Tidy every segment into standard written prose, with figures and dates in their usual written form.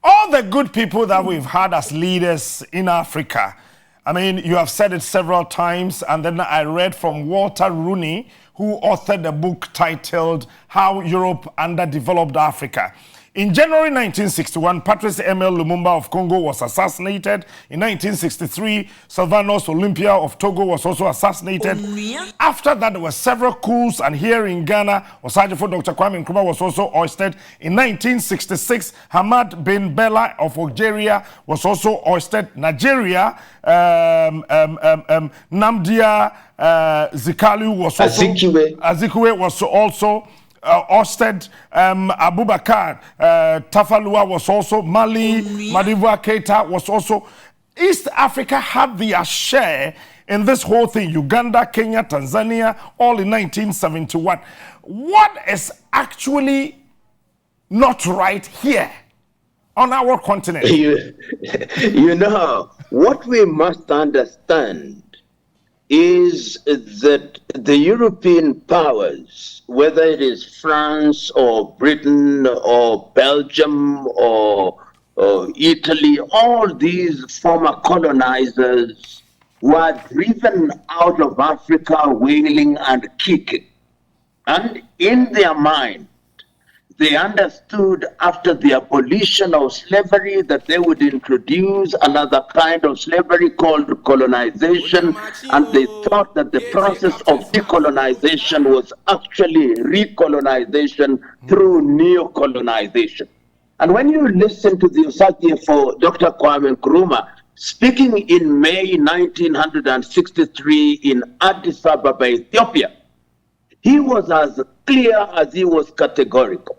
All the good people that we've had as leaders in Africa, I mean, you have said it several times, and then I read from Walter Rooney, who authored a book titled How Europe Underdeveloped Africa. In January 1961, Patrice Emile Lumumba of Congo was assassinated. In 1963, Sylvanos Olympia of Togo was also assassinated. After that, there were several coups, and here in Ghana, Osajifo Dr. Kwame Nkrumah was also ousted. In 1966, Hamad bin Bella of Algeria was also ousted. Nigeria, Namdia Zikalu was also... Azikiwe was also... ousted. Abubakar Tafalua was also. Mali, Madiba Keita was also. East Africa had their share in this whole thing. Uganda, Kenya, Tanzania, all in 1971. What is actually not right here on our continent? You know, what we must understand is that the European powers, whether it is France or Britain or Belgium or Italy, all these former colonizers were driven out of Africa wailing and kicking. And in their mind, they understood after the abolition of slavery that they would introduce another kind of slavery called colonization, and they thought that the process of decolonization was actually recolonization through neo-colonization. And when you listen to the Osage for Dr. Kwame Nkrumah speaking in May 1963 in Addis Ababa, Ethiopia, he was as clear as he was categorical,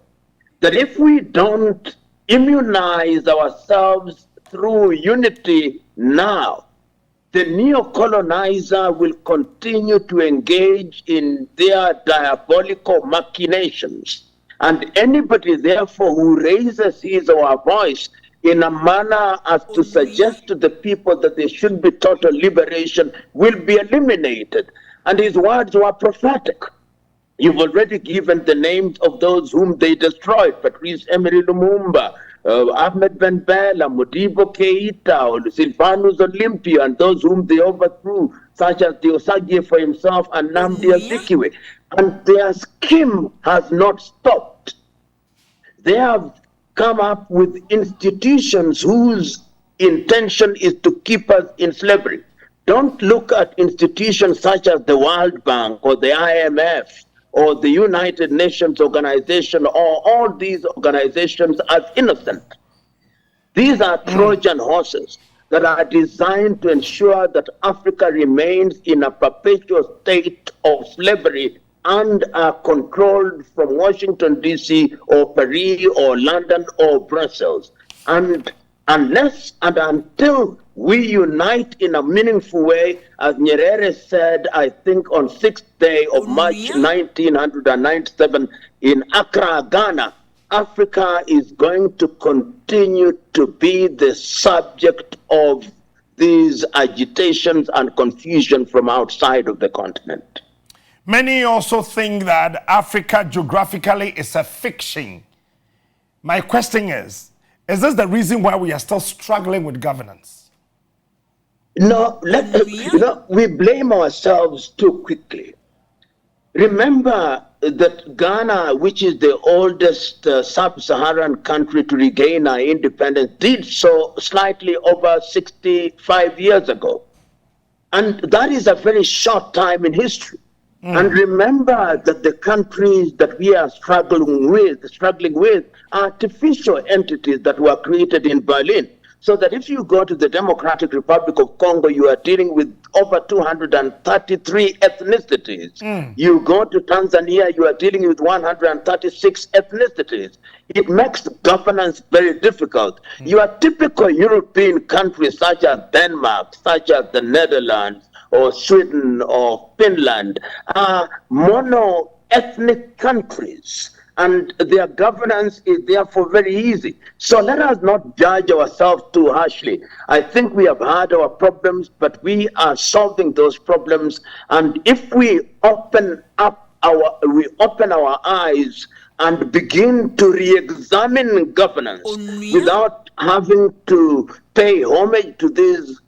that if we don't immunize ourselves through unity now, the neo-colonizer will continue to engage in their diabolical machinations. And anybody, therefore, who raises his or her voice in a manner as to suggest to the people that there should be total liberation will be eliminated. And his words were prophetic. You've already given the names of those whom they destroyed: Patrice Emery Lumumba, Ahmed Ben Bella, Modibo Keita, Sylvanus Olympia, and those whom they overthrew, such as the Osage for himself and Nnamdi Azikiwe. And their scheme has not stopped. They have come up with institutions whose intention is to keep us in slavery. Don't look at institutions such as the World Bank or the IMF or the United Nations Organization or all these organizations as innocent. These are Trojan horses that are designed to ensure that Africa remains in a perpetual state of slavery and are controlled from Washington, D.C. or Paris or London or Brussels. And unless and until we unite in a meaningful way, as Nyerere said, I think on 6th day of March 1997 in Accra, Ghana, Africa is going to continue to be the subject of these agitations and confusion from outside of the continent. Many also think that Africa geographically is a fiction. My question is this the reason why we are still struggling with governance? No, we blame ourselves too quickly. Remember that Ghana, which is the oldest sub-Saharan country to regain our independence, did so slightly over 65 years ago. And that is a very short time in history. And remember that the countries that we are struggling with are artificial entities that were created in Berlin. So that if you go to the Democratic Republic of Congo, you are dealing with over 233 ethnicities. You go to Tanzania, you are dealing with 136 ethnicities. It makes governance very difficult. Your typical European countries, such as Denmark, such as the Netherlands, or Sweden, or Finland, are mono-ethnic countries. And their governance is therefore very easy. So let us not judge ourselves too harshly. I think we have had our problems, but we are solving those problems. And if we open our eyes and begin to re-examine governance without having to pay homage to these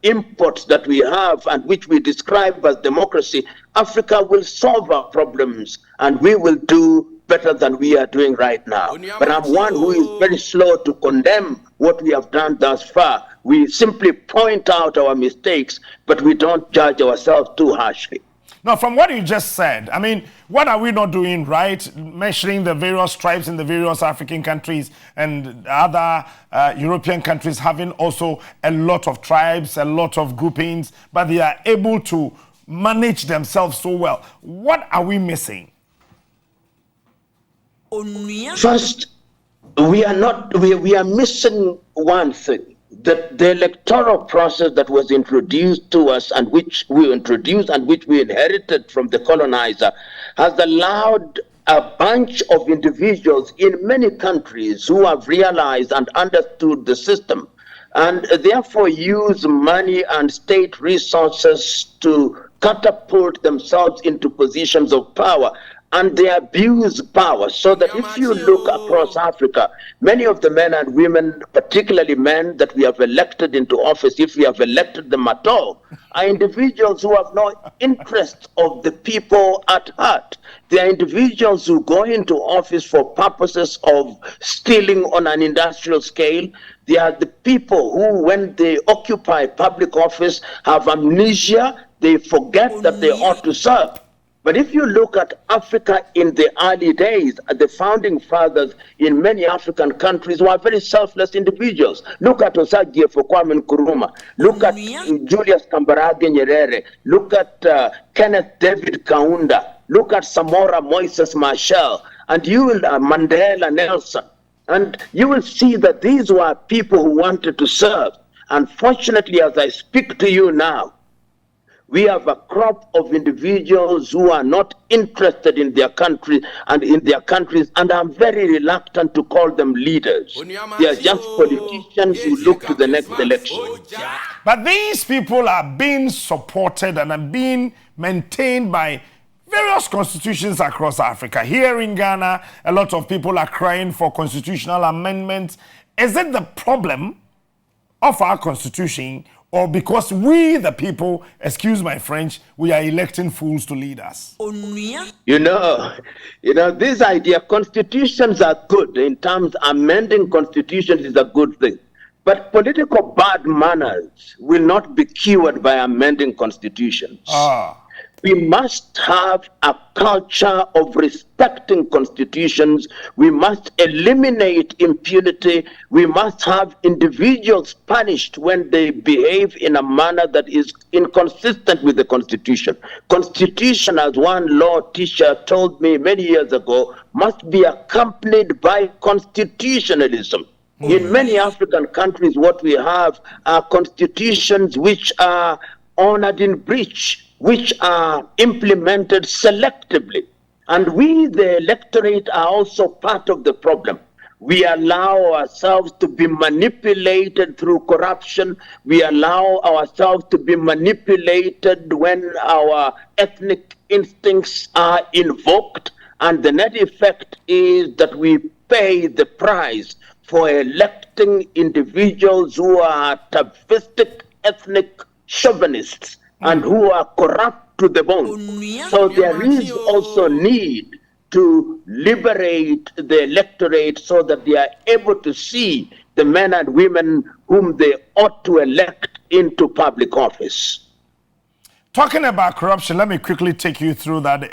imports that we have and which we describe as democracy, Africa will solve our problems and we will do better than we are doing right now. But I'm one who is very slow to condemn what we have done thus far. We simply point out our mistakes, but we don't judge ourselves too harshly. Now, from what you just said, I mean, what are we not doing right? Measuring the various tribes in the various African countries and other European countries having also a lot of tribes, a lot of groupings, but they are able to manage themselves so well. What are we missing? First, we are missing one thing. That the electoral process that was introduced to us and which we inherited from the colonizer has allowed a bunch of individuals in many countries who have realized and understood the system and therefore use money and state resources to catapult themselves into positions of power. And they abuse power, so that if you look across Africa, many of the men and women, particularly men that we have elected into office, if we have elected them at all, are individuals who have no interest of the people at heart. They are individuals who go into office for purposes of stealing on an industrial scale. They are the people who, when they occupy public office, have amnesia. They forget that they ought to serve. But if you look at Africa in the early days, the founding fathers in many African countries were very selfless individuals. Look at Osagie Kwame Nkrumah. Look at Julius Kambarage Nyerere. Look at Kenneth David Kaunda. Look at Samora Moises Machel. And you will, Mandela Nelson. And you will see that these were people who wanted to serve. Unfortunately, as I speak to you now, we have a crop of individuals who are not interested in their country and in their countries, and I'm very reluctant to call them leaders. They are just politicians who look to the next election. But these people are being supported and are being maintained by various constitutions across Africa. Here in Ghana, a lot of people are crying for constitutional amendments. Is it the problem of our constitution, or because we, the people, excuse my French, we are electing fools to lead us? You know, this idea, constitutions are good. In terms, amending constitutions is a good thing. But political bad manners will not be cured by amending constitutions. We must have a culture of respecting constitutions. We must eliminate impunity. We must have individuals punished when they behave in a manner that is inconsistent with the Constitution. Constitution, as one law teacher told me many years ago, must be accompanied by constitutionalism. In many African countries, what we have are constitutions which are honored in breach, which are implemented selectively. And we, the electorate, are also part of the problem. We allow ourselves to be manipulated through corruption. We allow ourselves to be manipulated when our ethnic instincts are invoked. And the net effect is that we pay the price for electing individuals who are atavistic ethnic chauvinists and who are corrupt to the bone. So there is also need to liberate the electorate so that they are able to see the men and women whom they ought to elect into public office. Talking about corruption, let me quickly take you through that.